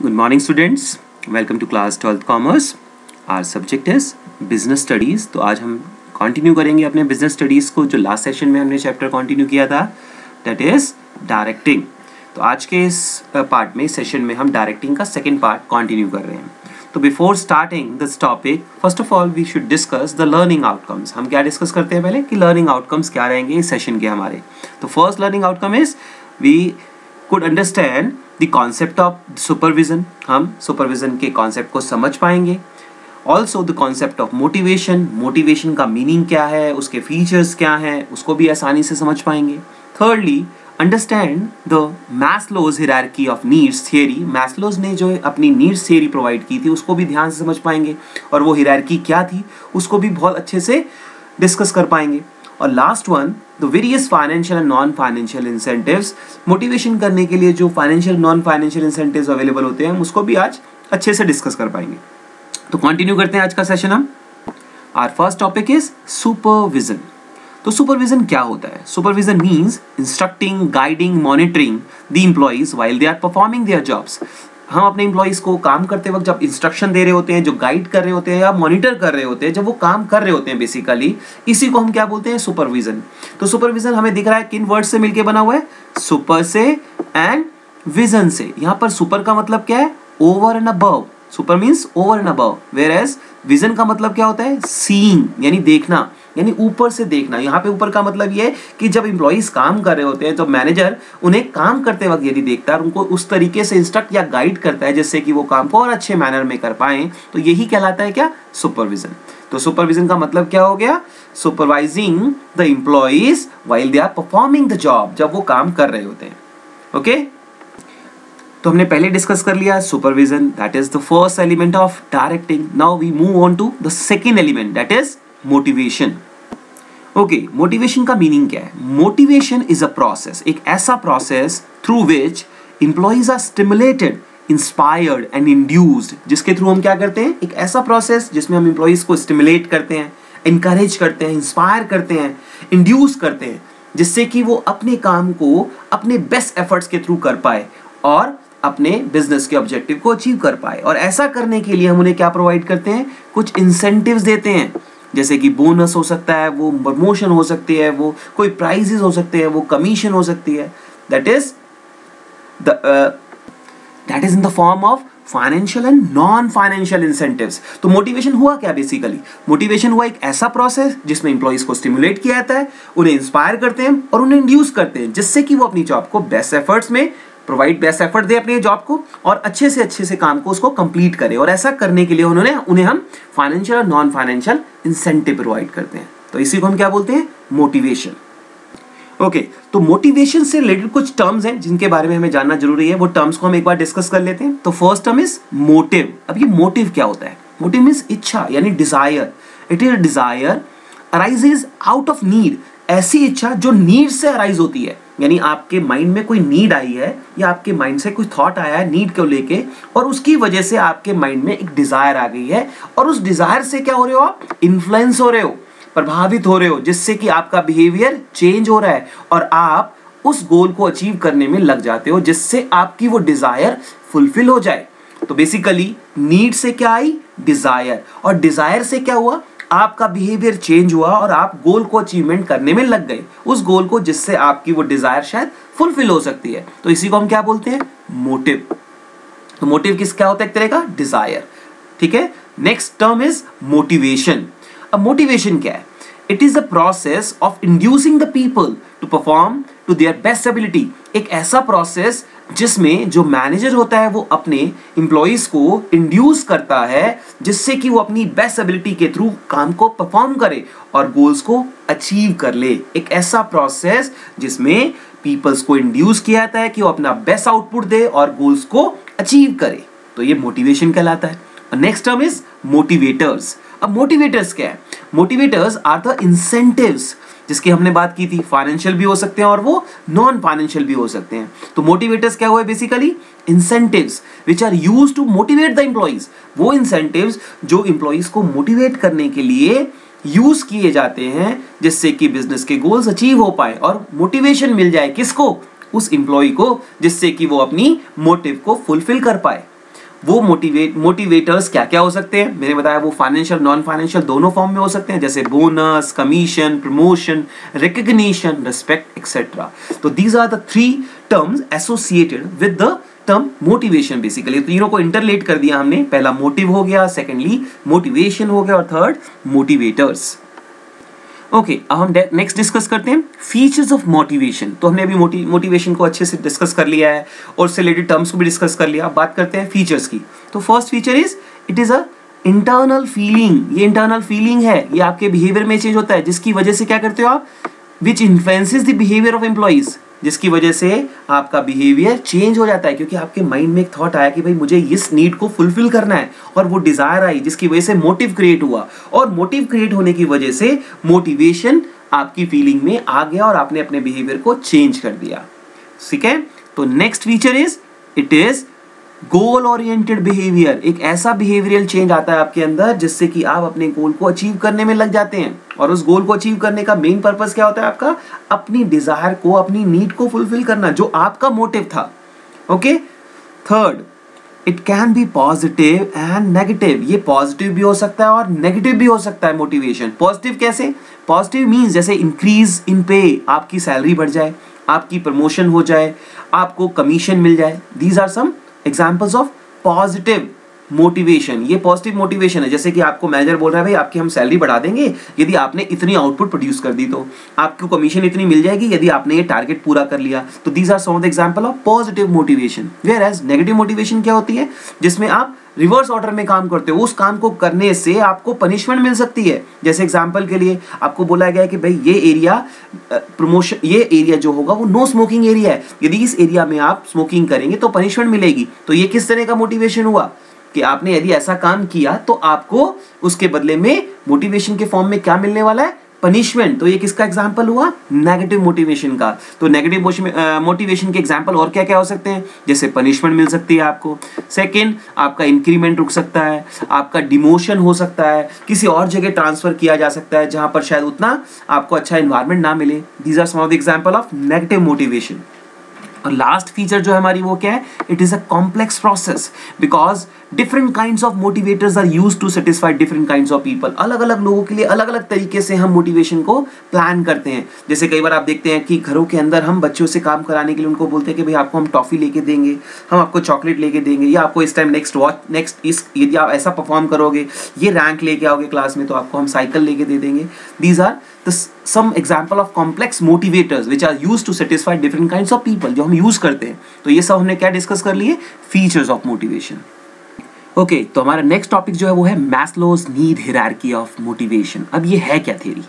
Good morning students, welcome to class 12th commerce. Our subject is business studies. तो आज हम continue करेंगे अपने business studies को जो लास्ट सेशन में हमने चैप्टर कंटिन्यू किया था, that is डायरेक्टिंग. तो आज के इस पार्ट में, सेशन में हम डायरेक्टिंग का सेकेंड पार्ट कंटिन्यू कर रहे हैं. तो before starting this topic, first of all we should discuss the learning outcomes. हम क्या डिस्कस करते हैं पहले कि लर्निंग आउटकम्स क्या रहेंगे इस सेशन के हमारे. तो first learning outcome is we could understand the concept of supervision. हम supervision के concept को समझ पाएंगे. Also the concept of motivation. Motivation का meaning क्या है, उसके features क्या हैं, उसको भी आसानी से समझ पाएंगे. Thirdly, understand the Maslow's hierarchy of needs theory. Maslow ने जो अपनी needs theory provide की थी उसको भी ध्यान से समझ पाएंगे और वो hierarchy क्या थी उसको भी बहुत अच्छे से discuss कर पाएंगे. और last one, the various financial and non financial incentives. Motivation करने के लिए जो financial non financial incentives available होते हैं हम उसको भी आज अच्छे से डिस्कस कर पाएंगे. तो कंटिन्यू करते हैं आज का सेशन हम. Our first topic is supervision. तो सुपरविजन क्या होता है? Supervision means instructing, guiding, monitoring the employees while they are performing their jobs. हम अपने एम्प्लॉइज को काम करते वक्त जब इंस्ट्रक्शन दे रहे होते हैं, जो गाइड कर रहे होते हैं या मॉनिटर कर रहे होते हैं, जब वो काम कर रहे होते हैं, बेसिकली इसी को हम क्या बोलते हैं? सुपरविजन. तो सुपरविजन हमें दिख रहा है किन वर्ड से मिलके बना हुआ है? सुपर से एंड विजन से. यहाँ पर सुपर का मतलब क्या है? Over and above. Super means over and above, whereas vision का मतलब क्या होता है? सीइंग, यानी देखना, यानी ऊपर से देखना. यहाँ पे ऊपर का मतलब ये है कि जब एम्प्लॉइज काम कर रहे होते हैं तो मैनेजर उन्हें काम करते वक्त यदि देखता है और उनको उस तरीके से इंस्ट्रक्ट या गाइड करता है जिससे कि वो काम को और अच्छे मैनर में कर पाए, तो यही कहलाता है क्या? सुपरविजन. तो सुपरविजन का मतलब क्या हो गया? Supervising the employees while they are performing the job, जब वो काम कर रहे होते हैं. ओके, तो हमने पहले डिस्कस कर लिया supervision, that is the first element of directing. Now we move on to the second element, that is motivation. Okay, motivation का मीनिंग क्या है? मोटिवेशन इज अ प्रोसेस, एक ऐसा process through which employees are stimulated, inspired and induced. जिसके through हम क्या करते हैं? एक ऐसा प्रोसेस जिसमें हम एम्प्लॉइज को स्टिमुलेट करते हैं, इनकरेज करते हैं, इंस्पायर करते हैं, इंड्यूस करते हैं, जिससे कि वो अपने काम को अपने बेस्ट एफर्ट्स के थ्रू कर पाए और अपने बिजनेस के ऑब्जेक्टिव को अचीव कर पाए. और ऐसा करने के लिए हम उन्हें क्या प्रोवाइड करते हैं? कुछ इंसेंटिव्स देते हैं, जैसे कि बोनस हो सकता है, वो प्रमोशन हो सकती है, वो कोई प्राइजेस हो सकते हैं, वो कमीशन हो सकती है. That is in the form of financial and non financial incentives. तो मोटिवेशन हुआ क्या? बेसिकली मोटिवेशन हुआ एक ऐसा प्रोसेस जिसमें एम्प्लॉइज को स्टिमुलेट किया जाता है, उन्हें इंस्पायर करते हैं और उन्हें इंड्यूस करते हैं, जिससे कि वो अपनी जॉब को बेस्ट एफर्ट्स में बेस्ट एफर्ट दे अपने जॉब को और अच्छे से काम को उसको कंप्लीट करे. और ऐसा करने के लिए उन्हें हम फाइनेंशियल और नॉन फाइनेंशियल इंसेंटिव प्रोवाइड करते हैं. तो इसी को हम क्या बोलते हैं? मोटिवेशन. ओके, तो मोटिवेशन से रिलेटेड कुछ टर्म्स हैं जिनके बारे में हमें जानना जरूरी है. वो टर्म्स को हम एक बार डिस्कस कर लेते हैं. तो फर्स्ट टर्म इज मोटिव. अब ये मोटिव क्या होता है? मोटिव मीन्स इच्छा, यानी desire. It is desire arises out of need. ऐसी इच्छा जो नीड से अराइज होती है, यानी आपके माइंड में कोई नीड आई है या आपके माइंड से कोई थॉट आया है नीड को लेके, और उसकी वजह से आपके माइंड में एक डिजायर आ गई है और उस डिजायर से क्या हो रहे हो? आप इन्फ्लुएंस हो रहे हो, प्रभावित हो रहे हो, जिससे कि आपका बिहेवियर चेंज हो रहा है और आप उस गोल को अचीव करने में लग जाते हो, जिससे आपकी वो डिजायर फुलफिल हो जाए. तो बेसिकली नीड से क्या आई? डिजायर. और डिजायर से क्या हुआ? आपका बिहेवियर चेंज हुआ और आप गोल को अचीवमेंट करने में लग गए, उस गोल को, जिससे आपकी वो डिजायर शायद फुलफिल हो सकती है. तो इसी को हम क्या बोलते हैं? मोटिव. तो मोटिव क्या होता है? एक तरह का डिजायर. ठीक है. Next term is motivation. अब मोटिवेशन क्या है? It is the process of inducing the people to perform to their best ability. एक ऐसा प्रोसेस जिसमें जो मैनेजर होता है वो अपने एम्प्लॉइज को इंड्यूस करता है, जिससे कि वो अपनी बेस्ट एबिलिटी के थ्रू काम को परफॉर्म करे और गोल्स को अचीव कर ले. एक ऐसा प्रोसेस जिसमें पीपल्स को इंड्यूस किया जाता है कि वो अपना बेस्ट आउटपुट दे और गोल्स को अचीव करे. तो ये मोटिवेशन कहलाता है. Next term is motivators. अब मोटिवेटर्स क्या है? मोटिवेटर्स आर द इंसेंटिव्स, जिसकी हमने बात की थी. फाइनेंशियल भी हो सकते हैं और वो नॉन फाइनेंशियल भी हो सकते हैं. तो मोटिवेटर्स क्या हुए? Basically incentives which are used to motivate the employees. वो इंसेंटिव्स जो एम्प्लॉइज को मोटिवेट करने के लिए यूज किए जाते हैं, जिससे कि बिजनेस के गोल्स अचीव हो पाए और मोटिवेशन मिल जाए. किसको? उस एम्प्लॉय को, जिससे कि वो अपनी मोटिव को फुलफिल कर पाए. वो मोटिवेटर्स क्या क्या हो सकते हैं, मैंने बताया वो फाइनेंशियल नॉन फाइनेंशियल दोनों फॉर्म में हो सकते हैं, जैसे bonus, commission, promotion, recognition, respect et cetera. तो these are the 3 terms associated with the term motivation. Basically तीनों को इंटरलेट कर दिया हमने, पहला मोटिव हो गया, सेकेंडली मोटिवेशन हो गया और थर्ड मोटिवेटर्स। ओके, अब हम नेक्स्ट डिस्कस करते हैं फीचर्स ऑफ मोटिवेशन। तो हमने अभी मोटिवेशन को अच्छे से डिस्कस कर लिया है और उससे रिलेटेड टर्म्स को भी डिस्कस कर लिया। अब बात करते हैं फीचर्स की। तो first feature is it is a internal feeling. ये इंटरनल फीलिंग है, ये आपके बिहेवियर में चेंज होता है, जिसकी वजह से क्या करते हो आप, which influences the behaviour of employees, जिसकी वजह से आपका बिहेवियर चेंज हो जाता है, क्योंकि आपके माइंड में एक थॉट आया कि भाई मुझे इस नीड को फुलफिल करना है, और वो डिजायर आई जिसकी वजह से मोटिव क्रिएट हुआ, और मोटिव क्रिएट होने की वजह से मोटिवेशन आपकी फीलिंग में आ गया और आपने अपने बिहेवियर को चेंज कर दिया। ठीक है, तो next feature is it is goal oriented behaviour. एक ऐसा बिहेवियरल चेंज आता है आपके अंदर जिससे कि आप अपने गोल को अचीव करने में लग जाते हैं, और उस गोल को अचीव करने का मेन पर्पस क्या होता है आपका, अपनी डिजायर को, अपनी नीड को फुलफिल करना, जो आपका मोटिव था। Okay, third, it can be positive and negative. ये पॉजिटिव भी हो सकता है और नेगेटिव भी हो सकता है मोटिवेशन। पॉजिटिव कैसे, पॉजिटिव मीन्स जैसे इंक्रीज इन पे, आपकी सैलरी बढ़ जाए, आपकी प्रमोशन हो जाए, आपको कमीशन मिल जाए। These are some examples of positive motivation. ये पॉजिटिव मोटिवेशन है, जैसे कि आपको मैनेजर बोल रहा है भाई आपकी हम सैलरी बढ़ा देंगे यदि आपने इतनी आउटपुट प्रोड्यूस कर दी, तो आपको कमीशन इतनी मिल जाएगी यदि आपने ये टारगेट पूरा कर लिया। तो these are some of the example of positive motivation. Whereas negative motivation क्या होती है, जिसमें आप रिवर्स ऑर्डर में काम करते हो, उस काम को करने से आपको पनिशमेंट मिल सकती है। जैसे एग्जांपल के लिए आपको बोला गया है कि भाई ये एरिया प्रमोशन, ये एरिया जो होगा वो नो स्मोकिंग एरिया है, यदि इस एरिया में आप स्मोकिंग करेंगे तो पनिशमेंट मिलेगी। तो ये किस तरह का मोटिवेशन हुआ कि आपने यदि ऐसा काम किया तो आपको उसके बदले में मोटिवेशन के फॉर्म में क्या मिलने वाला है, पनिशमेंट। तो ये किसका एग्जांपल हुआ, नेगेटिव मोटिवेशन का। तो नेगेटिव मोटिवेशन के एग्जांपल और क्या क्या हो सकते हैं, जैसे पनिशमेंट मिल सकती है आपको, सेकंड आपका इंक्रीमेंट रुक सकता है, आपका डिमोशन हो सकता है, किसी और जगह ट्रांसफर किया जा सकता है जहां पर शायद उतना आपको अच्छा एनवायरनमेंट ना मिले। These are some of the example of negative motivation. और लास्ट फीचर जो है हमारी वो क्या है, it is a complex process, because different kinds of motivators are used to satisfy different kinds of people. अलग अलग लोगों के लिए अलग अलग तरीके से हम मोटिवेशन को प्लान करते हैं। जैसे कई बार आप देखते हैं कि घरों के अंदर हम बच्चों से काम कराने के लिए उनको बोलते हैं कि भाई आपको हम टॉफी लेके देंगे, हम आपको चॉकलेट लेके देंगे, या आपको इस टाइम नेक्स्ट वॉच, नेक्स्ट इस यदि आप ऐसा परफॉर्म करोगे, ये रैंक लेके आओगे क्लास में तो आपको हम साइकिल लेके दे देंगे। These are some example of complex motivators which are used to satisfy different kinds of people, जो हम यूज करते हैं। तो ये सब हमने क्या डिस्कस कर लिए, फीचर्स ऑफ मोटिवेशन। ओके, तो हमारा नेक्स्ट टॉपिक जो है वो है Maslow's need hierarchy of motivation. अब ये है क्या थ्योरी,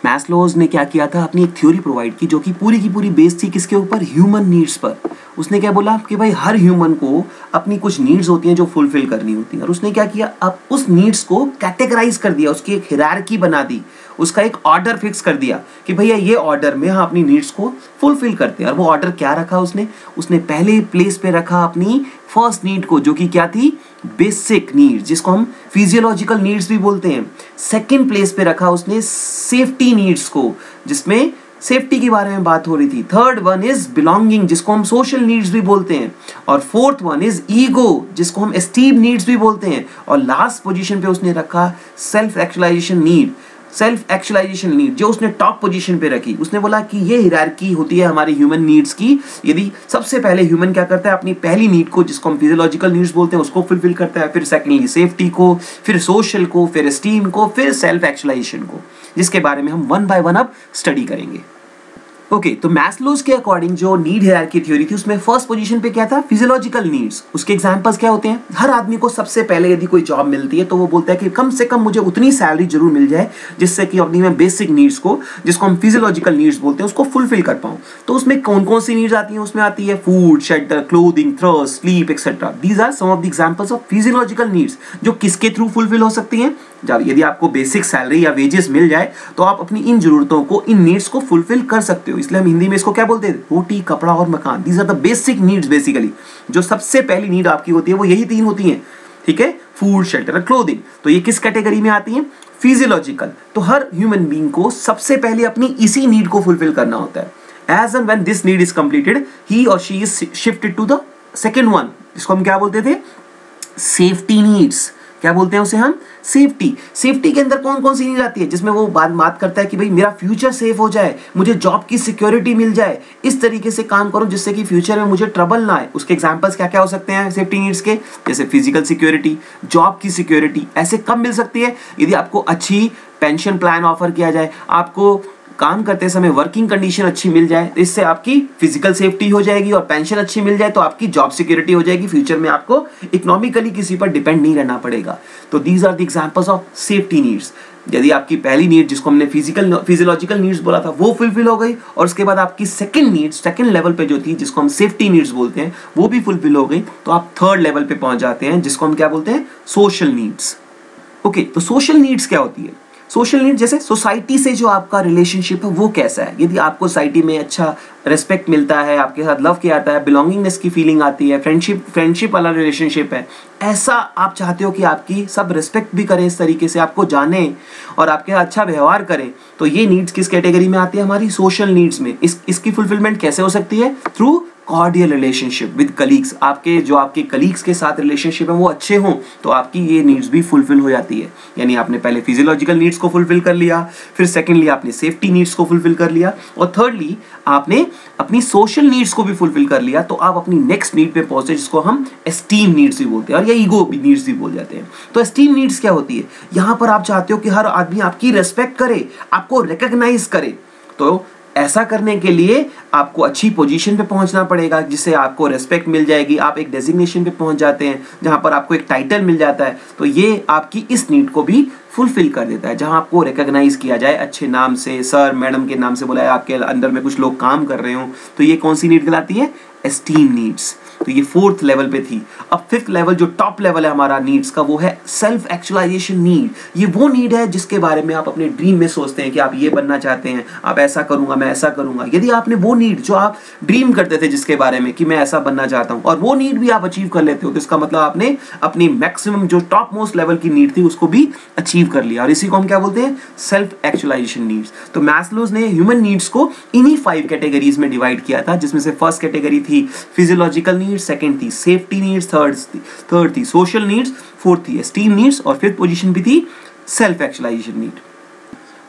मैस्लोज ने क्या किया था, अपनी एक थ्योरी प्रोवाइड की जो कि पूरी की पूरी बेस्ड थी किसके ऊपर, ह्यूमन नीड्स पर। उसने क्या बोला कि भाई हर ह्यूमन को अपनी कुछ नीड्स होती हैं जो फुलफिल करनी होती हैं, और उसने क्या किया, अब उस नीड्स को कैटेगराइज कर दिया, उसकी एक हायरार्की बना दी, उसका एक ऑर्डर फिक्स कर दिया कि भैया ये ऑर्डर में हम अपनी नीड्स को फुलफिल करते हैं। और वो ऑर्डर क्या रखा उसने पहले प्लेस पे रखा अपनी फर्स्ट नीड को, जो कि क्या थी, बेसिक नीड्स, जिसको हम फिजियोलॉजिकल नीड्स भी बोलते हैं। सेकंड प्लेस पे रखा उसने सेफ्टी नीड्स को, जिसमें सेफ्टी के बारे में बात हो रही थी। थर्ड वन इज बिलोंगिंग, जिसको हम सोशल नीड्स भी बोलते हैं। और फोर्थ वन इज ईगो, जिसको हम एस्टीम नीड्स भी बोलते हैं। और लास्ट पोजीशन पे उसने रखा self actualisation need, self actualisation need, जो उसने टॉप पोजीशन पे रखी। उसने बोला कि ये हायरार्की होती है हमारी ह्यूमन नीड्स की। यदि सबसे पहले ह्यूमन क्या करता है, अपनी पहली नीड को, जिसको हम फिजियोलॉजिकल नीड्स बोलते हैं, उसको फुलफिल करता है, फिर सेकेंडली सेफ्टी को, फिर सोशल को, फिर एस्टीम को, फिर सेल्फ एक्चुअलाइजेशन को, जिसके बारे में हम वन बाय वन अब स्टडी करेंगे। ओके, तो मैस्लोज के अकॉर्डिंग जो नीड हायरार्की थ्योरी थी उसमें फर्स्ट पोजीशन पे क्या था, फिजियोलॉजिकल नीड्स। उसके एग्जांपल्स क्या होते हैं, हर आदमी को सबसे पहले यदि कोई जॉब मिलती है तो वो बोलता है कि कम से कम मुझे उतनी सैलरी जरूर मिल जाए जिससे कि अपनी मैं बेसिक नीड्स को, जिसको हम फिजियोलॉजिकल नीड्स बोलते हैं, उसको फुलफिल कर पाऊं। तो उसमें कौन कौन सी नीड्स आती हैं, उसमें आती है food, shelter, clothing, thrust, sleep etcetera. These are some of the examples of physiological needs, जो किसके थ्रू फुलफिल हो सकती हैं, जब यदि आपको बेसिक सैलरी या वेजेस मिल जाए तो आप अपनी इन जरूरतों को, इन नीड्स को फुलफिल कर सकते हो। इसलिए हम हिंदी में इसको क्या बोलते हैं, रोटी, कपड़ा और मकान। These are the basic needs. Basically जो सबसे पहली नीड आपकी होती है वो यही तीन होती हैं, ठीक है, फूड, शेल्टर और क्लोथिंग। तो ये किस कैटेगरी में आती है, फिजियोलॉजिकल। तो हर ह्यूमन बीइंग को सबसे पहले अपनी इसी नीड को फुलफिल करना होता है। As and when this need is completed, he और she is shifted to the second one, जिसको हम क्या बोलते थे, सेफ्टी नीड्स, क्या बोलते हैं उसे हम, सेफ्टी। सेफ्टी के अंदर कौन कौन सी नीड आती है, जिसमें वो बात करता है कि भाई मेरा फ्यूचर सेफ हो जाए, मुझे जॉब की सिक्योरिटी मिल जाए, इस तरीके से काम करो जिससे कि फ्यूचर में मुझे ट्रबल ना आए। उसके एग्जांपल्स क्या क्या हो सकते हैं सेफ्टी नीड्स के, जैसे फिजिकल सिक्योरिटी, जॉब की सिक्योरिटी। ऐसे कब मिल सकती है, यदि आपको अच्छी पेंशन प्लान ऑफर किया जाए, आपको काम करते समय वर्किंग कंडीशन अच्छी मिल जाए, इससे आपकी फिजिकल सेफ्टी हो जाएगी, और पेंशन अच्छी मिल जाए तो आपकी जॉब सिक्योरिटी हो जाएगी, फ्यूचर में आपको इकोनॉमिकली किसी पर डिपेंड नहीं रहना पड़ेगा। तो these are the examples of safety needs. यदि आपकी पहली नीड, जिसको हमने फिजियोलॉजिकल नीड्स बोला था, वो फुलफिल हो गई, और उसके बाद आपकी सेकंड नीड, सेकंड लेवल पे जो थी, जिसको हम सेफ्टी नीड्स बोलते हैं, वो भी फुलफिल हो गई, तो आप थर्ड लेवल पे पहुंच जाते हैं, जिसको हम क्या बोलते हैं, सोशल नीड्स। ओके, तो सोशल नीड्स क्या होती है? सोशल नीड जैसे सोसाइटी से जो आपका रिलेशनशिप है वो कैसा है। यदि आपको सोसाइटी में अच्छा रेस्पेक्ट मिलता है, आपके साथ लव किया जाता है, बिलोंगिंगनेस की फीलिंग आती है, फ्रेंडशिप वाला रिलेशनशिप है, ऐसा आप चाहते हो कि आपकी सब रिस्पेक्ट भी करें, इस तरीके से आपको जाने और आपके साथ अच्छा व्यवहार करें, तो ये नीड्स किस कैटेगरी में आती है, हमारी सोशल नीड्स में। इसकी फुलफिलमेंट कैसे हो सकती है, through cordial relationship with colleagues. आपके कलीग्स के साथ रिलेशनशिप है वो अच्छे हों, तो आपकी ये नीड्स भी फुलफिल हो जाती है। यानी आपने पहले फिजियोलॉजिकल नीड्स को फुलफिल कर लिया, फिर सेकेंडली आपने सेफ्टी नीड्स को फुलफिल कर लिया, और थर्डली आपने अपनी सोशल नीड्स को भी फुलफिल कर लिया, तो आप अपनी नेक्स्ट नीड पे पहुंचे, जिसको हम एस्टीम नीड्स भी बोलते हैं, और या ईगो नीड्स भी बोल जाते हैं। तो एस्टीम नीड्स क्या होती है, यहां पर आप चाहते हो कि हर आदमी आपकी रेस्पेक्ट करे, आपको रिकॉग्नाइज करे। तो ऐसा करने के लिए आपको अच्छी पोजीशन पे पहुंचना पड़ेगा, जिससे आपको रेस्पेक्ट मिल जाएगी, आप एक डेजिग्नेशन पे पहुंच जाते हैं, जहां पर आपको एक टाइटल मिल जाता है, तो ये आपकी इस नीड को भी फुलफिल कर देता है। जहां आपको रिकॉग्नाइज किया जाए अच्छे नाम से, सर मैडम के नाम से बुलाया, आपके अंदर में कुछ लोग काम कर रहे हो, तो ये कौन सी नीड कहलाती है, एस्टीम नीड्स। तो ये फोर्थ लेवल पे थी। अब फिफ्थ लेवल जो टॉप लेवल है हमारा नीड्स का, वो है सेल्फ एक्चुअलाइजेशन नीड। ये वो नीड है जिसके बारे में आप अपने ड्रीम में सोचते हैं कि आप ये बनना चाहते हैं, आप ऐसा करूंगा, मैं ऐसा करूंगा। यदि आपने वो नीड जो आप ड्रीम करते थे जिसके बारे में कि मैं ऐसा बनना चाहता हूं, और वो नीड भी आप अचीव कर लेते हो, तो इसका मतलब आपने अपनी मैक्सिमम जो टॉप मोस्ट लेवल की नीड थी उसको भी अचीव कर लिया, और इसी को हम क्या बोलते हैं, सेल्फ एक्चुअलाइजेशन नीड्स। तो मैस्लोज ने ह्यूमन नीड्स को इन्हीं 5 कैटेगरीज में डिवाइड किया था, जिसमें से फर्स्ट कैटेगरी थी फिजियोलॉजिकल नीड्स, सेकंड थी सेफ्टी नीड्स, थर्ड थी सोशल नीड्स, फोर्थ थी एस्टीम नीड्स, और फिफ्थ पोजीशन भी थी सेल्फ एक्चुअलाइजेशन नीड।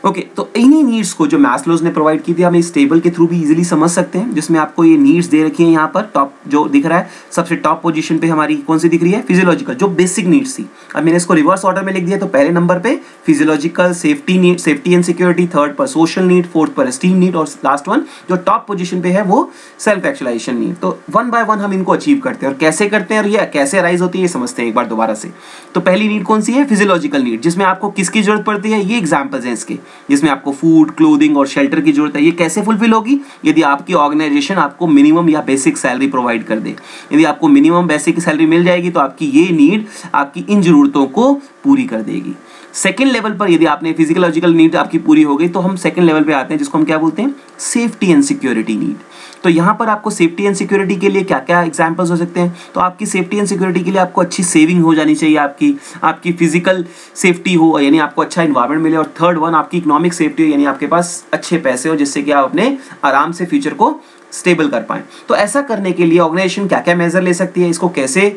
ओके, तो इन्हीं नीड्स को जो मैस्लोज ने प्रोवाइड की थी, हम इस टेबल के थ्रू भी इजीली समझ सकते हैं, जिसमें आपको ये नीड्स दे रखी हैं। यहाँ पर टॉप जो दिख रहा है, सबसे टॉप पोजीशन पे हमारी कौन सी दिख रही है, फिजियोलॉजिकल, जो बेसिक नीड्स थी। अब मैंने इसको रिवर्स ऑर्डर में लिख दिया, तो पहले नंबर पे physiological, safety need, safety and security, third पर सोशल नीड, फोर्थ पर एस्टीम नीड, और लास्ट वन जो टॉप पोजीशन पे है वो सेल्फ एक्चुअलाइजेशन नीड। तो वन बाय वन हम इनको अचीव करते हैं, और कैसे करते हैं और ये कैसे अराइज होती है ये समझते हैं एक बार दोबारा से। तो पहली नीड कौन सी है, फिजियोलॉजिकल नीड, जिसमें आपको किसकी जरूरत पड़ती है, ये एग्जाम्पल्स हैं इसके, जिसमें आपको फूड, क्लोथिंग और शेल्टर की जरूरत है। ये कैसे फुलफिल होगी, यदि आपकी ऑर्गेनाइजेशन आपको मिनिमम या बेसिक सैलरी प्रोवाइड कर दे। यदि आपको मिनिमम बेसिक सैलरी मिल जाएगी तो आपकी ये नीड आपकी इन जरूरतों को पूरी कर देगी। सेकेंड लेवल पर यदि आपने फिजियोलॉजिकल नीड आपकी पूरी हो गई, तो हम सेकेंड लेवल पे आते हैं, जिसको हम क्या बोलते हैं, सेफ्टी एंड सिक्योरिटी नीड। तो यहाँ पर आपको सेफ्टी एंड सिक्योरिटी के लिए क्या क्या एग्जांपल्स हो सकते हैं, तो आपकी सेफ्टी एंड सिक्योरिटी के लिए आपको अच्छी सेविंग हो जानी चाहिए, आपकी फिजिकल सेफ्टी हो, यानी आपको अच्छा इन्वायरमेंट मिले, और थर्ड वन आपकी इकोनॉमिक सेफ्टी हो, यानी आपके पास अच्छे पैसे हो, जिससे कि आप अपने आराम से फ्यूचर को स्टेबल कर पाएं। तो ऐसा करने के लिए ऑर्गेनाइजेशन क्या क्या मेजर ले सकती है, इसको कैसे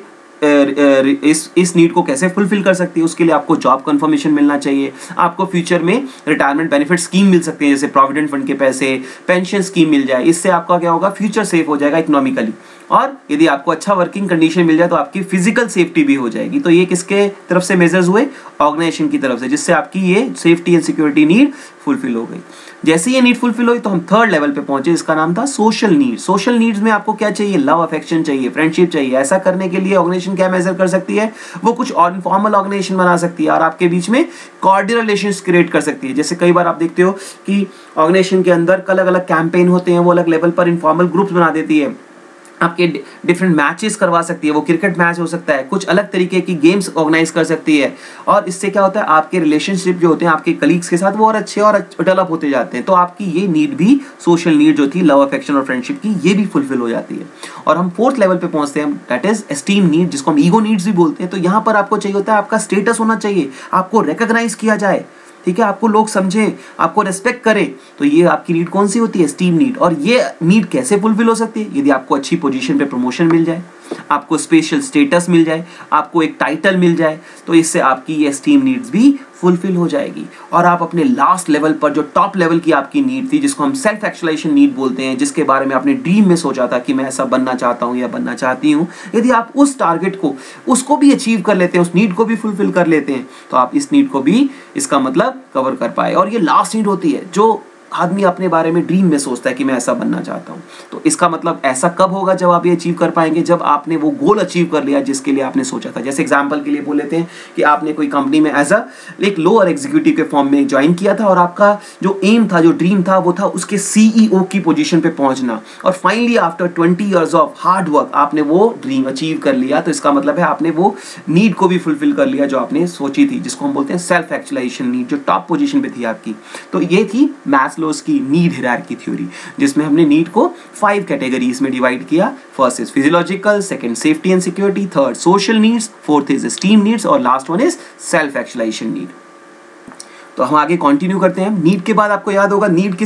इस नीड को कैसे फुलफिल कर सकती है, उसके लिए आपको जॉब कंफर्मेशन मिलना चाहिए, आपको फ्यूचर में रिटायरमेंट बेनिफिट स्कीम मिल सकते हैं, जैसे प्रोविडेंट फंड के पैसे, पेंशन स्कीम मिल जाए, इससे आपका क्या होगा, फ्यूचर सेफ हो जाएगा इकोनॉमिकली। और यदि आपको अच्छा वर्किंग कंडीशन मिल जाए तो आपकी फिजिकल सेफ्टी भी हो जाएगी। तो ये किसके तरफ से मेजर्स हुए, ऑर्गेनाइजेशन की तरफ से, जिससे आपकी ये safety and security need fulfil हो गई। जैसे ये नीड फुलफिल हुई तो हम थर्ड लेवल पे पहुंचे, इसका नाम था सोशल नीड। सोशल नीड्स में आपको क्या चाहिए, लव, अफेक्शन चाहिए, फ्रेंडशिप चाहिए। ऐसा करने के लिए ऑर्गेनाइजेशन क्या मेजर कर सकती है, वो कुछ इनफॉर्मल ऑर्गेनाइजेशन बना सकती है और आपके बीच में कॉर्डियल रिलेशंस क्रिएट कर सकती है। जैसे कई बार आप देखते हो कि ऑर्गेनाइजेशन के अंदर अलग अलग कैंपेन होते हैं, वो अलग लेवल पर इनफॉर्मल ग्रुप्स बना देती है, आपके डिफरेंट मैचेस करवा सकती है, वो क्रिकेट मैच हो सकता है, कुछ अलग तरीके की गेम्स ऑर्गेनाइज कर सकती है, और इससे क्या होता है, आपके रिलेशनशिप जो होते हैं आपके कलीग्स के साथ वो और अच्छे और डेवलप होते जाते हैं। तो आपकी ये नीड भी, सोशल नीड जो थी लव, अफेक्शन और फ्रेंडशिप की, ये भी फुलफिल हो जाती है। और हम फोर्थ लेवल पे पहुंचते हैं, दैट इज एस्टीम नीड, जिसको हम ईगो नीड्स भी बोलते हैं। तो यहाँ पर आपको चाहिए होता है, आपका स्टेटस होना चाहिए, आपको रिकॉग्नाइज किया जाए, ठीक है, आपको लोग समझें, आपको रेस्पेक्ट करें। तो ये आपकी नीड कौन सी होती है, एस्टीम नीड। और ये नीड कैसे फुलफिल हो सकती है, यदि आपको अच्छी पोजीशन पे प्रमोशन मिल जाए, आपको स्पेशल स्टेटस मिल जाए, आपको एक टाइटल मिल जाए, तो इससे आपकी ये एस्टीम नीड्स भी फुलफिल हो जाएगी और आप अपने लास्ट लेवल पर जो टॉप लेवल की आपकी नीड थी, जिसको हम सेल्फ एक्चुअलाइजेशन नीड बोलते हैं, जिसके बारे में आपने ड्रीम में सोचा था कि मैं ऐसा बनना चाहता हूं या बनना चाहती हूं, यदि आप उस टारगेट को उसको भी अचीव कर लेते हैं, उस नीड को भी फुलफिल कर लेते हैं, तो आप इस नीड को भी इसका मतलब कवर कर पाए। और ये लास्ट नीड होती है जो आदमी अपने बारे में ड्रीम में सोचता है कि मैं ऐसा बनना चाहता हूं। तो इसका मतलब ऐसा कब होगा जब आप ये अचीव कर पाएंगे, जब आपने वो गोल अचीव कर लिया जिसके लिए आपने सोचा था। जैसे एग्जांपल के लिए बोल लेते हैं कि आपने कोई कंपनी में एज एक लोअर एग्जीक्यूटिव के फॉर्म में ज्वाइन किया था और आपका जो एम था, जो ड्रीम था, वो था उसके सीईओ की पोजीशन पे पहुंचना, और finally after 20 years of hard work आपने वो ड्रीम अचीव कर लिया। तो इसका मतलब है आपने वो नीड को भी फुलफिल कर लिया जो आपने सोची थी, जिसको हम बोलते हैं सेल्फ एक्चुअलाइजेशन नीड, जो टॉप पोजीशन पे थी आपकी। तो ये थी मैस्लोस की नीड हायरार्की थ्योरी, जिसमें हमने नीड को 5 कैटेगरीज में डिवाइड किया। First is physiological, second safety and security, third social needs, fourth is esteem needs और last one is self actualisation need. तो हम आगे कंटिन्यू करते हैं। नीड के बाद आपको याद होगा नीड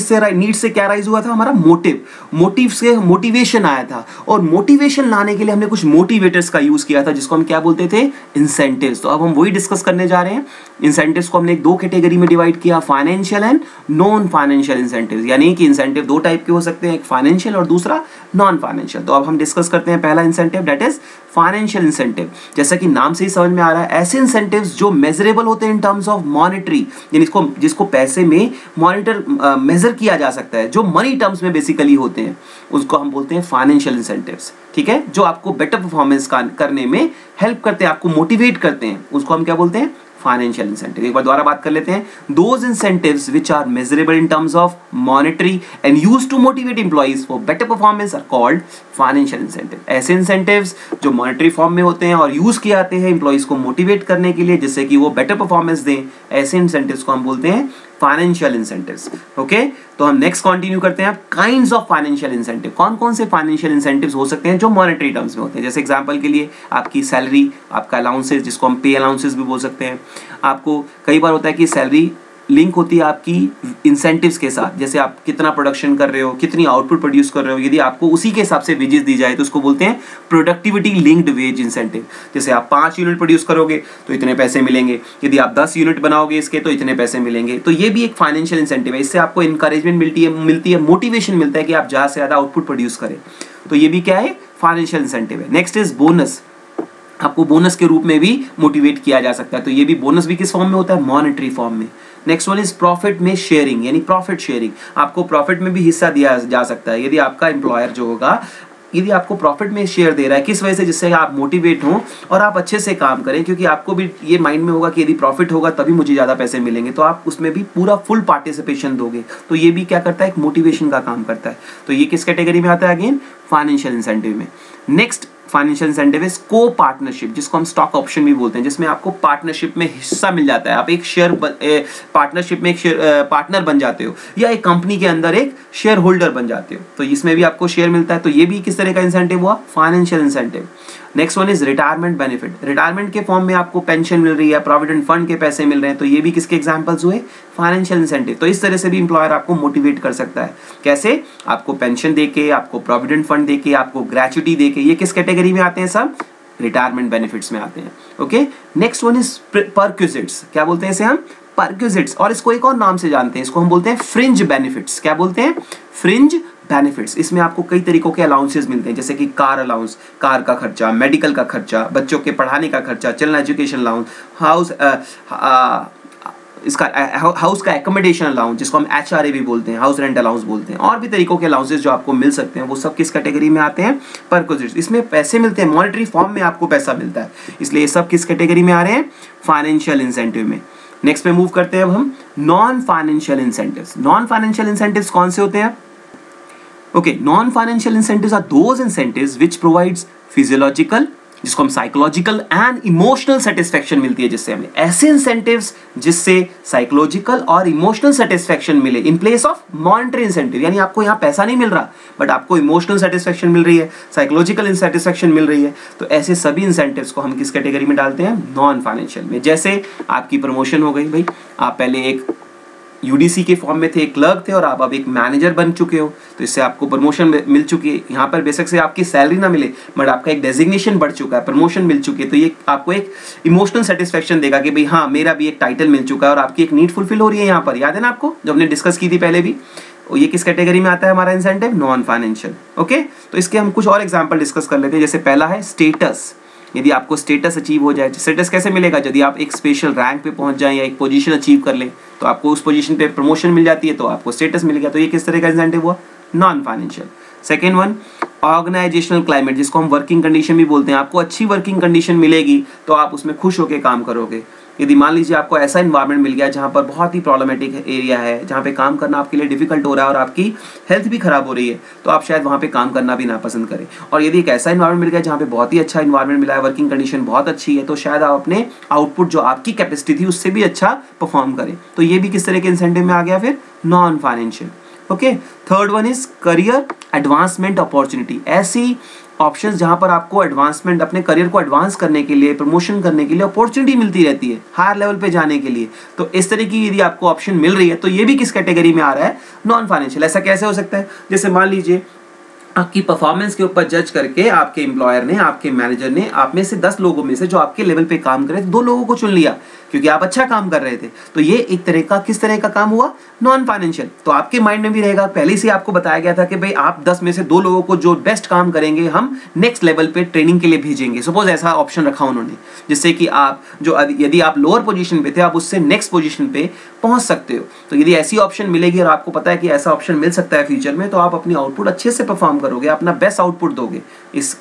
से क्या राइज हुआ था, हमारा मोटिव से मोटिवेशन आया था, और मोटिवेशन लाने के लिए हमने कुछ मोटिवेटर्स का यूज किया था, जिसको हम क्या बोलते थे, इंसेंटिव्स। तो अब हम वही डिस्कस करने जा रहे हैं। इंसेंटिव्स को हमने 2 कैटेगरी में डिवाइड किया, financial and non financial incentives, यानी कि इंसेंटिव 2 टाइप के हो सकते हैं, एक फाइनेंशियल और दूसरा नॉन फाइनेंशियल। तो अब हम डिस्कस करते हैं पहला incentive, that is financial incentive. जैसा कि नाम से ही समझ में आ रहा है, ऐसे इंसेंटिव्स जो मेजरेबल होते हैं इन टर्म्स ऑफ मॉनेटरी, यानी जिसको पैसे में मॉनिटर मेजर किया जा सकता है, जो मनी टर्म्स में बेसिकली होते हैं, उसको हम बोलते हैं फाइनेंशियल इंसेंटिव्स। ठीक है, जो आपको बेटर परफॉर्मेंस करने में हेल्प करते हैं, आपको मोटिवेट करते हैं, उसको हम क्या बोलते हैं, फाइनेंशियल इंसेंटिव। एक बार दोबारा बात कर लेते हैं। Those incentives which are measurable in terms of monetary and used to motivate employees for better performance are called financial incentive. ऐसे इंसेंटिव्स जो मॉनेटरी फॉर्म में होते हैं और यूज किए जाते हैं एम्प्लॉइज को मोटिवेट करने के लिए, जिससे कि वो बेटर परफॉर्मेंस दें, ऐसे इंसेंटिव्स को हम बोलते हैं फाइनेंशियल इंसेंटिव्स। ओके, तो हम नेक्स्ट कंटिन्यू करते हैं। काइंड्स ऑफ फाइनेंशियल इंसेंटिव, कौन कौन से फाइनेंशियल इंसेंटिव्स हो सकते हैं जो मॉनेटरी टर्म्स में होते हैं। जैसे एग्जांपल के लिए आपकी सैलरी, आपका अलाउंसेस, जिसको हम पे अलाउंसेस भी बोल सकते हैं। आपको कई बार होता है कि सैलरी लिंक होती है आपकी इंसेंटिव्स के साथ, जैसे आप कितना प्रोडक्शन कर रहे हो, कितनी आउटपुट प्रोड्यूस कर रहे हो, यदि आपको उसी के हिसाब से वेजेस दी जाए तो उसको बोलते हैं प्रोडक्टिविटी लिंक्ड वेज इंसेंटिव। जैसे आप 5 यूनिट प्रोड्यूस करोगे तो इतने पैसे मिलेंगे, यदि आप 10 यूनिट बनाओगे इसके तो इतने पैसे मिलेंगे। तो ये भी एक फाइनेंशियल इंसेंटिव है, इससे आपको इंकरेजमेंट मिलती है, मोटिवेशन मिलता है कि आप ज़्यादा से ज़्यादा आउटपुट प्रोड्यूस करें। तो ये भी क्या है, फाइनेंशियल इंसेंटिव है। नेक्स्ट इज बोनस, आपको बोनस के रूप में भी मोटिवेट किया जा सकता है। तो ये भी बोनस भी किस फॉर्म में होता है, मॉनेटरी फॉर्म में। नेक्स्ट वन इज प्रॉफिट में शेयरिंग, यानी प्रॉफिट शेयरिंग, आपको प्रॉफिट में भी हिस्सा दिया जा सकता है। यदि आपका एम्प्लॉयर जो होगा, यदि आपको प्रॉफिट में शेयर दे रहा है, किस वजह से, जिससे आप मोटिवेट हो और आप अच्छे से काम करें, क्योंकि आपको भी ये माइंड में होगा कि यदि प्रॉफिट होगा तभी मुझे ज़्यादा पैसे मिलेंगे, तो आप उसमें भी पूरा फुल पार्टिसिपेशन दोगे। तो ये भी क्या करता है, एक मोटिवेशन का काम करता है। तो ये किस कैटेगरी में आता है, अगेन फाइनेंशियल इंसेंटिव में। नेक्स्ट फाइनेंशियल इंसेंटिव इज को पार्टनरशिप, जिसको हम स्टॉक ऑप्शन भी बोलते हैं, जिसमें आपको पार्टनरशिप में हिस्सा मिल जाता है। आप एक पार्टनरशिप में एक पार्टनर बन जाते हो, या एक कंपनी के अंदर एक शेयर होल्डर बन जाते हो, तो इसमें भी आपको शेयर मिलता है। तो ये भी किस तरह का इंसेंटिव हुआ, financial incentive. Next one is retirement benefit, retirement के फॉर्म में आपको पेंशन मिल रही है, प्रोविडेंट फंड के पैसे मिल रहे हैं, तो ये भी किसके एग्जांपल्स हुए, फाइनेंशियल इंसेंटिव। तो इस तरह से भी एम्प्लॉयर आपको मोटिवेट कर सकता है। कैसे, आपको पेंशन देके, आपको प्रोविडेंट फंड देके, आपको ग्रेच्युटी देके, ये किस कैटेगरी में आते हैं, सब रिटायरमेंट बेनिफिट्स में आते हैं। Okay, next one is perquisites, क्या बोलते हैं इसे हम, परक्विजिट्स, और इसको एक और नाम से जानते हैं, इसको हम बोलते हैं फ्रिंज बेनिफिट्स। क्या बोलते हैं, फ्रिंज बेनिफिट्स। इसमें आपको कई तरीकों के अलाउंसेस मिलते हैं, जैसे कि कार अलाउंस, कार का खर्चा, मेडिकल का खर्चा, बच्चों के पढ़ाने का खर्चा, चिल्ड्रन एजुकेशन अलाउंस, हाउस का एकोमोडेशन अलाउंस, जिसको हम HRA भी बोलते हैं, हाउस रेंट अलाउंस बोलते हैं, और भी तरीकों के अलाउंसेस जो आपको मिल सकते हैं, वो सब किस कैटेगरी में आते हैं, परक्विजिट्स। इसमें पैसे मिलते हैं, मॉनेटरी फॉर्म में आपको पैसा मिलता है, इसलिए ये सब किस कैटेगरी में आ रहे हैं, फाइनेंशियल इंसेंटिव में। नेक्स्ट पे मूव करते हैं अब हम non financial incentives. Non financial incentives कौन से होते हैं, okay, non financial incentives are those incentives which provides physiological, जिसको हम साइकोलॉजिकल एंड इमोशनल सेटिस्फेक्शन मिलती है, जिससे हमें ऐसे इंसेंटिव्स जिससे साइकोलॉजिकल और इमोशनल सेटिस्फेक्शन मिले in place of monetary incentive, यानी आपको यहाँ पैसा नहीं मिल रहा बट आपको इमोशनल सेटिस्फेक्शन मिल रही है, साइकोलॉजिकल सेटिस्फेक्शन मिल रही है। तो ऐसे सभी इंसेंटिव्स को हम किस कैटेगरी में डालते हैं, नॉन फाइनेंशियल में। जैसे आपकी प्रमोशन हो गई, भाई आप पहले एक यूडीसी के फॉर्म में थे, क्लर्क थे, और आप अब एक मैनेजर बन चुके हो, तो इससे आपको प्रमोशन मिल चुकी है। यहाँ पर बेशक से आपकी सैलरी ना मिले, बट आपका एक डेजिग्नेशन बढ़ चुका है, प्रमोशन मिल चुकी है, तो ये आपको एक इमोशनल सेटिस्फेक्शन देगा कि भाई हाँ, मेरा भी एक टाइटल मिल चुका है और आपकी एक नीड फुलफिल हो रही है। यहाँ पर याद है ना आपको, जो हमने डिस्कस की थी पहले भी, ये किस कैटेगरी में आता है हमारा इंसेंटिव? Non financial. ओके, तो इसके हम कुछ और एग्जांपल डिस्कस कर लेते हैं। जैसे पहला है स्टेटस। यदि आपको स्टेटस अचीव हो जाए, स्टेटस कैसे मिलेगा? यदि आप एक स्पेशल रैंक पे पहुंच जाएं या एक पोजीशन अचीव कर लें, तो आपको उस पोजीशन पे प्रमोशन मिल जाती है, तो आपको स्टेटस मिल गया। तो ये किस तरह का इंसेंटिव हुआ? Non financial. Second one, organisational climate, जिसको हम वर्किंग कंडीशन भी बोलते हैं। आपको अच्छी वर्किंग कंडीशन मिलेगी तो आप उसमें खुश होकर काम करोगे। यदि मान लीजिए आपको ऐसा इन्वायरमेंट मिल गया जहाँ पर बहुत ही प्रॉब्लमेटिक एरिया है, जहाँ पे काम करना आपके लिए डिफिकल्ट हो रहा है और आपकी हेल्थ भी खराब हो रही है, तो आप शायद वहाँ पे काम करना भी ना पसंद करें। और यदि एक ऐसा इन्वायरमेंट मिल गया जहाँ पे बहुत ही अच्छा इन्वायरमेंट मिला है, वर्किंग कंडीशन बहुत अच्छी है, तो शायद आप अपने आउटपुट जो आपकी कैपेसिटी थी उससे भी अच्छा परफॉर्म करें। तो ये भी किस तरह के इंसेंटिव में आ गया? फिर non financial. Okay, third one is career advancement opportunity. ऐसी ऑप्शंस जहां पर आपको एडवांसमेंट, अपने करियर को एडवांस करने के लिए, प्रमोशन करने के लिए अपॉर्चुनिटी मिलती रहती है हायर लेवल पे जाने के लिए। तो इस तरह की यदि आपको ऑप्शन मिल रही है तो ये भी किस कैटेगरी में आ रहा है? Non financial. ऐसा कैसे हो सकता है? जैसे मान लीजिए आपकी परफॉर्मेंस के ऊपर जज करके आपके एम्प्लॉयर ने, आपके मैनेजर ने आप में से 10 लोगों में से जो आपके लेवल पे काम करे, 2 लोगों को चुन लिया क्योंकि आप अच्छा काम कर रहे थे। तो ये एक तरह का किस तरह का काम हुआ? Non financial. तो आपके माइंड में भी रहेगा, पहले से आपको बताया गया था कि भाई आप 10 में से 2 लोगों को जो बेस्ट काम करेंगे हम नेक्स्ट लेवल पे ट्रेनिंग के लिए भेजेंगे। सपोज ऐसा ऑप्शन रखा उन्होंने, जिससे कि आप जो यदि आप लोअर पोजीशन पे थे, आप उससे नेक्स्ट पोजीशन पे पहुंच सकते हो। तो यदि ऐसी ऑप्शन मिलेगी और आपको पता है कि ऐसा ऑप्शन मिल सकता है फ्यूचर में, तो आप अपनी आउटपुट अच्छे से परफॉर्म करोगे, अपना बेस्ट आउटपुट दोगे।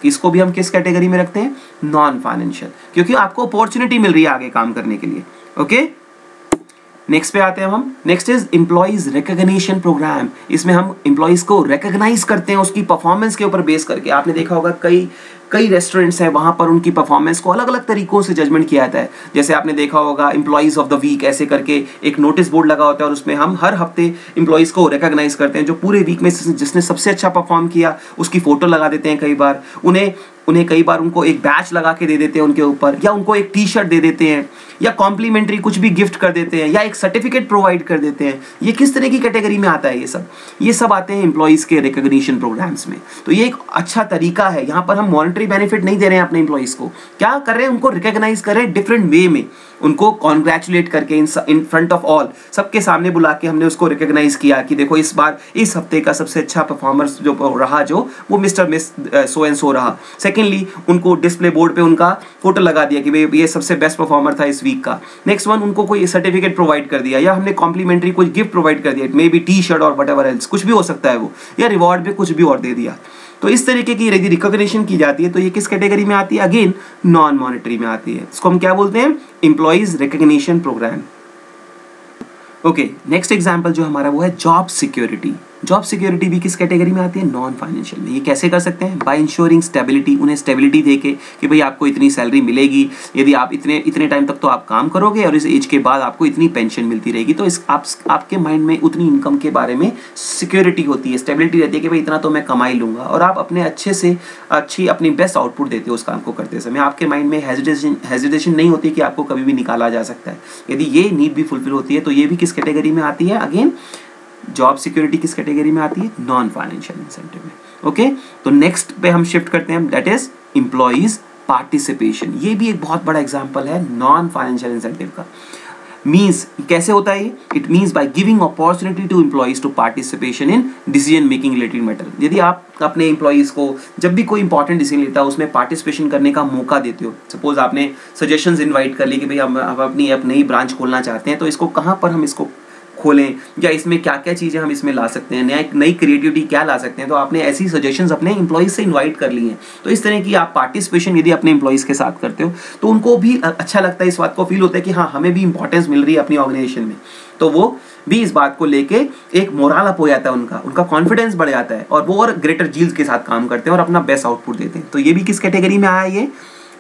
इसको भी हम किस कैटेगरी में रखते हैं? नॉन फाइनेंशियल, क्योंकि आपको अपॉर्चुनिटी मिल रही है आगे काम करने के लिए। ओके, नेक्स्ट पे आते हैं हम। Next is employees recognition programme. इसमें हम एम्प्लॉइज को रिकॉग्नाइज करते हैं उसकी परफॉर्मेंस के ऊपर बेस करके। आपने देखा होगा कई रेस्टोरेंट्स हैं, वहां पर उनकी परफॉर्मेंस को अलग अलग तरीकों से जजमेंट किया जाता है। जैसे आपने देखा होगा एम्प्लॉइज ऑफ द वीक ऐसे करके एक नोटिस बोर्ड लगा होता है और उसमें हम हर हफ्ते एम्प्लॉइज को रिकॉग्नाइज करते हैं। जो पूरे वीक में जिसने सबसे अच्छा परफॉर्म किया उसकी फोटो लगा देते हैं। कई बार उन्हें कई बार उनको एक बैच लगा के दे देते हैं उनके ऊपर, या उनको एक टी शर्ट दे देते हैं, या कॉम्प्लीमेंट्री कुछ भी गिफ्ट कर देते हैं, या एक सर्टिफिकेट प्रोवाइड कर देते हैं। ये किस तरह की कैटेगरी में आता है? ये सब आते हैं एम्प्लॉइज के रिकॉग्निशन प्रोग्राम्स में। तो ये एक अच्छा तरीका है। यहाँ पर हम मॉनेटरी बेनिफिट नहीं दे रहे हैं अपने एम्प्लॉइज को, क्या कर रहे हैं? उनको रिकॉग्नाइज कर रहे हैं डिफरेंट वे में, उनको कॉन्ग्रेचुलेट करके इन फ्रंट ऑफ ऑल, सबके सामने बुला के हमने उसको रिकॉग्नाइज किया कि देखो इस बार इस हफ्ते का सबसे अच्छा परफॉर्मर जो रहा वो mister miss so and so रहा। सेकेंडली उनको डिस्प्ले बोर्ड पे उनका फोटो लगा दिया कि भाई ये सबसे बेस्ट परफॉर्मर था इस वीक का। नेक्स्ट वन, उनको कोई सर्टिफिकेट प्रोवाइड कर दिया, या हमने कॉम्प्लीमेंट्री कोई गिफ्ट प्रोवाइड कर दिया, मे बी टी शर्ट और वट एवर एल्स, कुछ भी हो सकता है वो, या रिवॉर्ड पे कुछ भी और दे दिया। तो इस तरीके की यदि रिकॉग्निशन की जाती है तो ये किस कैटेगरी में आती है? अगेन नॉन मॉनेटरी में आती है। इसको हम क्या बोलते हैं? Employees recognition programme. Okay, next example जो हमारा वो है जॉब सिक्योरिटी। जॉब सिक्योरिटी भी किस कैटेगरी में आती है? नॉन फाइनेंशियल में। ये कैसे कर सकते हैं? By ensuring stability. उन्हें स्टेबिलिटी देके कि भाई आपको इतनी सैलरी मिलेगी, यदि आप इतने टाइम तक तो आप काम करोगे और इस एज के बाद आपको इतनी पेंशन मिलती रहेगी। तो आपके माइंड में उतनी इनकम के बारे में सिक्योरिटी होती है, स्टेबिलिटी रहती है कि भाई इतना तो मैं कमा ही लूंगा, और आप अपने अच्छे से अच्छी अपनी बेस्ट आउटपुट देते हो उस काम को करते समय। आपके माइंड में हेजिटेशन नहीं होती कि आपको कभी भी निकाला जा सकता है। यदि ये नीड भी फुलफिल होती है तो ये भी किस कैटेगरी में आती है? अगेन जॉब सिक्योरिटी किस कैटेगरी में आती है? नॉन फाइनेंशियल इंसेंटिव में। ओके, तो नेक्स्ट पे हम शिफ्ट करते हैं, दैट इज एम्प्लॉइज पार्टिसिपेशन। ये भी एक बहुत बड़ा एग्जांपल है नॉन फाइनेंशियल इंसेंटिव का। मीन्स कैसे होता है? It means by giving opportunity to employees to participation in decision making related matter. यदि आप अपने एम्प्लॉइज को जब भी कोई इंपॉर्टेंट डिसीजन लेता है उसमें पार्टिसिपेशन करने का मौका देते हो। सपोज आपने सजेशंस इनवाइट कर ली कि भाई हम अपनी नई ब्रांच खोलना चाहते हैं, तो इसको कहाँ पर हम इसको खोलें, या इसमें क्या क्या चीज़ें हम इसमें ला सकते हैं, नई क्रिएटिविटी क्या ला सकते हैं। तो आपने ऐसी सजेशंस अपने एम्प्लॉइज से इनवाइट कर ली हैं। तो इस तरह की आप पार्टिसिपेशन यदि अपने एम्प्लॉइज के साथ करते हो तो उनको भी अच्छा लगता है, इस बात को फील होता है कि हाँ हमें भी इंपॉर्टेंस मिल रही है अपनी ऑर्गेनाइजेशन में। तो वो भी इस बात को लेके एक मोरल अप हो जाता है, उनका कॉन्फिडेंस बढ़ जाता है, और वो और ग्रेटर जील्स के साथ काम करते हैं और अपना बेस्ट आउटपुट देते हैं। तो ये भी किस कैटेगरी में आया?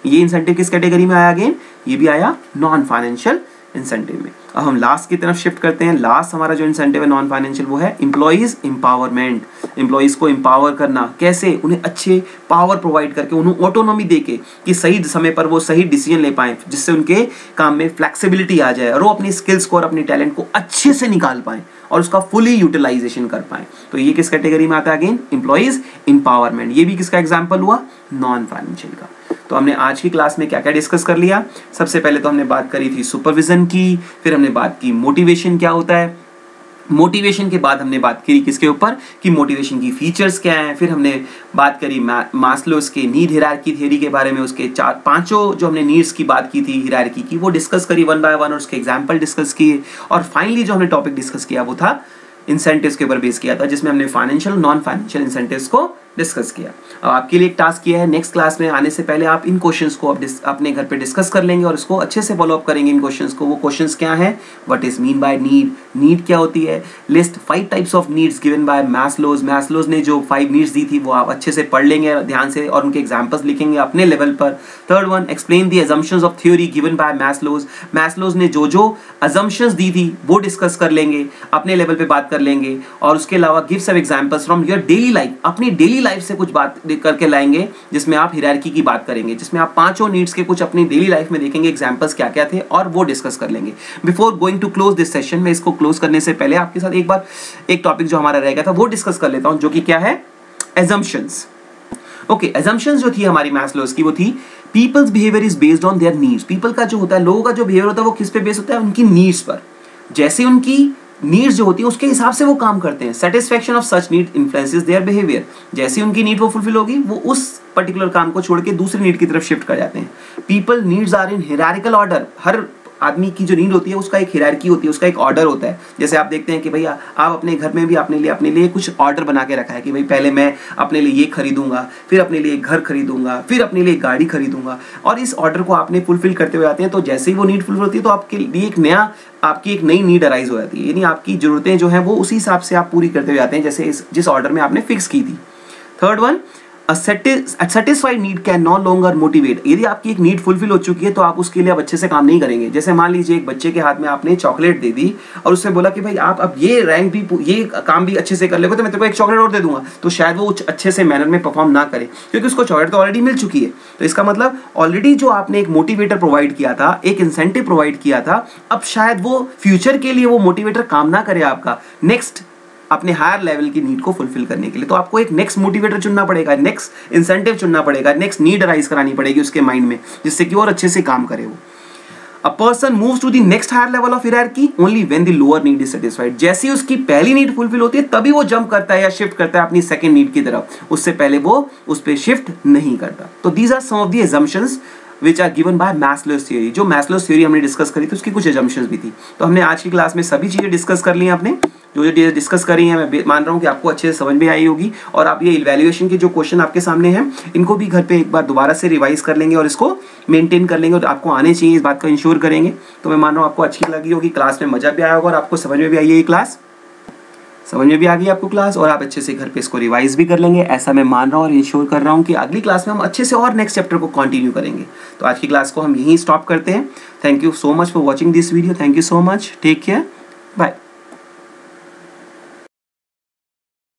ये इंसेंटिव किस कैटेगरी में आया? अगेन ये भी आया नॉन फाइनेंशियल इंसेंटिव में। अब हम लास्ट की तरफ शिफ्ट करते हैं। लास्ट हमारा जो इंसेंटिव है नॉन फाइनेंशियल वो है एम्प्लॉइज एम्पावरमेंट। एम्प्लॉइज को एम्पावर करना, कैसे? उन्हें अच्छे पावर प्रोवाइड करके, उन्हें ऑटोनॉमी देके कि सही समय पर वो सही डिसीजन ले पाएं, जिससे उनके काम में फ्लेक्सिबिलिटी आ जाए और वो अपनी स्किल्स को और अपनी टैलेंट को अच्छे से निकाल पाएं और उसका फुली यूटिलाइजेशन कर पाएं। तो ये किस कैटेगरी में आता है? Again employees empowerment. ये भी किसका एग्जांपल हुआ? नॉन फाइनेंशियल का। तो हमने आज की क्लास में क्या क्या डिस्कस कर लिया? सबसे पहले तो हमने बात करी थी सुपरविजन की, फिर हमने बात की मोटिवेशन क्या होता है, मोटिवेशन के बाद हमने बात करी किसके ऊपर कि मोटिवेशन की फीचर्स क्या हैं, फिर हमने बात करी मास्लोस के नीड हायरार्की थ्योरी के बारे में, उसके पांचों जो हमने नीड्स की बात की थी हायरार्की की वो डिस्कस करी वन बाय वन और उसके एग्जांपल डिस्कस किए, और फाइनली जो हमने टॉपिक डिस्कस किया वो था इंसेंटिव्स के ऊपर बेस किया था, जिसमें हमने फाइनेंशियल और नॉन फाइनेंशियल इंसेंटिव्स को डिस्कस किया। अब आपके लिए एक टास्क किया है, नेक्स्ट क्लास में आने से पहले आप इन क्वेश्चंस को अपने घर पे डिस्कस कर लेंगे और इसको अच्छे से फॉलो अप करेंगे इन क्वेश्चंस को। वो क्वेश्चंस क्या है? What is mean by need, need क्या होती है, list 5 types of needs given by Maslow's. Maslow's ने जो 5 नीड्स दी थी वो आप अच्छे से पढ़ लेंगे ध्यान से और उनके एग्जांपल्स लिखेंगे अपने लेवल पर। Third one, explain the assumptions of theory given by Maslow's. Maslow's ने जो जो अजम्पशंस दी थी वो डिस्कस कर लेंगे, अपने लेवल पे बात कर लेंगे, और उसके अलावा give some examples from your daily life. अपनी डेली लाइफ से कुछ बात करके लाएंगे जिसमें आप हायरार्की की बात करेंगे, जिसमें आप पांचों नीड्स के कुछ अपनी डेली लाइफ में देखेंगे एग्जांपल्स क्या क्या थे और वो डिस्कस कर लेंगे। Before going to close this session, मैं इसको क्लोज करने से पहले आपके साथ एक बार एक टॉपिक जो हमारा रह गया था वो डिस्कस कर लेता हूं, जो कि क्या है? assumptions। ओके, assumptions जो थी हमारी मैस्लोज की वो थी peoples behaviour is based on their needs. People का जो होता है, लोगों का जो बिहेवियर होता है वो किस पे बेस्ड होता है? उनकी नीड्स पर। जैसे उनकी नीड्स जो होती है उसके हिसाब से वो काम करते हैं। Satisfaction of such need influences their behaviour. जैसे उनकी नीड वो फुलफिल होगी वो उस पर्टिकुलर काम को छोड़ के दूसरी नीड की तरफ शिफ्ट कर जाते हैं। People needs are in hierarchical order. हर आदमी की जो नीड होती है उसका एक हायरार्की होती है, उसका एक ऑर्डर होता है। जैसे आप देखते हैं कि भैया आप अपने घर में भी अपने लिए कुछ ऑर्डर बना के रखा है कि भाई पहले मैं अपने लिए ये खरीदूंगा, फिर अपने लिए घर खरीदूंगा, फिर अपने लिए गाड़ी खरीदूंगा, और इस ऑर्डर को आपने फुलफिल करते हुए आते हैं। तो जैसे ही वो नीड फुलफिल होती है तो आपके लिए आपकी एक नई नीड अराइज हो जाती है, यानी आपकी जरूरतें जो हैं वो उसी हिसाब से आप पूरी करते हुए आते हैं जैसे जिस ऑर्डर में आपने फिक्स की थी। Third one, A satisfied need can no longer motivate। यदि आपकी एक नीड फुलफिल हो चुकी है तो आप उसके लिए अब अच्छे से काम नहीं करेंगे। जैसे मान लीजिए एक बच्चे के हाथ में आपने चॉकलेट दे दी और उससे बोला कि भाई आप अब ये रैंक भी ये काम भी अच्छे से कर लेगा तो मैं तेरे को एक चॉकलेट और दे दूंगा, तो शायद वो अच्छे से मैनर में परफॉर्म ना करे क्योंकि उसको चॉकलेट तो ऑलरेडी मिल चुकी है। तो इसका मतलब ऑलरेडी जो आपने एक मोटिवेटर प्रोवाइड किया था, एक इंसेंटिव प्रोवाइड किया था, अब शायद वो फ्यूचर के लिए वो मोटिवेटर काम ना करे आपका नेक्स्ट अपने हायर लेवल की नीड को फुलफिल करने के लिए। तो आपको एक नेक्स्ट मोटिवेटर चुनना पड़ेगा, नेक्स्ट इंसेंटिव चुनना पड़ेगा, नेक्स्ट नीड अराइज करानी पड़ेगी उसके माइंड में, जिससे कि और अच्छे से काम करे वो। A person moves to the next higher level of hierarchy only when the lower need is satisfied। जैसे उसकी पहली नीड फुलफिल होती है तभी वो जंप करता है या शिफ्ट करता है अपनी सेकंड नीड की तरफ, उससे पहले वो उस पर शिफ्ट नहीं करता। तो these are some of the assumptions which are given by Maslow's theory। जो Maslow's theory हमने डिस्कस करी थी उसकी कुछ assumptions भी थी। तो हमने आज की क्लास में सभी चीजें डिस्कस कर ली हैं। आपने जो जो डिस्कस करी है मैं मान रहा हूँ कि आपको अच्छे से समझ में आई होगी, और आप ये इवैल्यूएशन के जो क्वेश्चन आपके सामने हैं इनको भी घर पे एक बार दोबारा से रिवाइज कर लेंगे और इसको मेंटेन कर लेंगे और आपको आने चाहिए, इस बात को इंश्योर करेंगे। तो मैं मान रहा हूँ आपको अच्छी लगी होगी, क्लास में मजा भी आया होगा और आपको समझ में भी आई है, ये क्लास समझ में भी आ गई आपको क्लास, और आप अच्छे से घर पे इसको रिवाइज भी कर लेंगे, ऐसा मैं मान रहा हूँ और इंश्योर कर रहा हूँ कि अगली क्लास में हम अच्छे से और नेक्स्ट चैप्टर को कंटिन्यू करेंगे। तो आज की क्लास को हम यहीं स्टॉप करते हैं। Thank you so much for watching this video. Thank you so much, take care, bye.